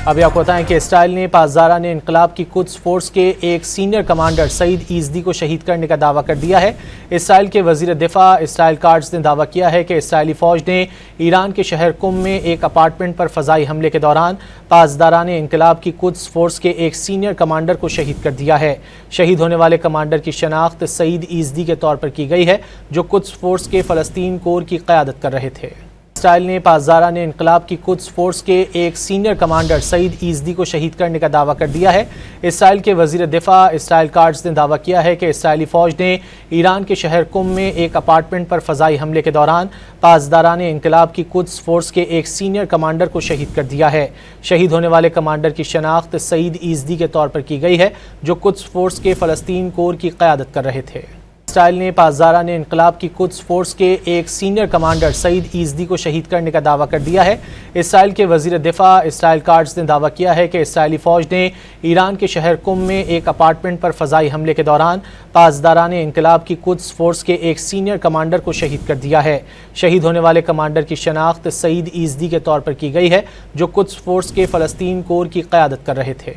ابھی آپ کو بتائیں کہ اسرائیل نے پاسداران نے انقلاب کی قدس فورس کے ایک سینئر کمانڈر سعید ایزدی کو شہید کرنے کا دعویٰ کر دیا ہے۔ اسرائیل کے وزیر دفاع اسرائیل کاٹز نے دعویٰ کیا ہے کہ اسرائیلی فوج نے ایران کے شہر قم میں ایک اپارٹمنٹ پر فضائی حملے کے دوران پاسداران انقلاب کی قدس فورس کے ایک سینئر کمانڈر کو شہید کر دیا ہے۔ شہید ہونے والے کمانڈر کی شناخت سعید ایزدی کے طور پر کی گئی ہے، جو قدس فورس کے فلسطین کور کی قیادت کر رہے تھے۔ اسرائیل نے پاسداران انقلاب کی قدس فورس کے ایک سینئر کمانڈر سعید ایزدی کو شہید کرنے کا دعویٰ کر دیا ہے۔ اسرائیل کے وزیر دفاع اسرائیل کاٹز نے دعویٰ کیا ہے کہ اسرائیلی فوج نے ایران کے شہر قم میں ایک اپارٹمنٹ پر فضائی حملے کے دوران پاسداران انقلاب کی قدس فورس کے ایک سینئر کمانڈر کو شہید کر دیا ہے۔ شہید ہونے والے کمانڈر کی شناخت سعید ایزدی کے طور پر کی گئی ہے، جو قدس فورس کے فلسطین کور کی قیادت کر رہے تھے۔ اسرائیل نے پاسداران انقلاب کی قدس فورس کے ایک سینئر کمانڈر سعید ایزدی کو شہید کرنے کا دعویٰ کر دیا ہے۔ اسرائیل کے وزیر دفاع اسرائیل کاٹز نے دعویٰ کیا ہے کہ اسرائیلی فوج نے ایران کے شہر قم میں ایک اپارٹمنٹ پر فضائی حملے کے دوران پاسداران انقلاب کی قدس فورس کے ایک سینئر کمانڈر کو شہید کر دیا ہے۔ شہید ہونے والے کمانڈر کی شناخت سعید ایزدی کے طور پر کی گئی ہے، جو قدس فورس کے فلسطین کور کی قیادت کر رہے تھے۔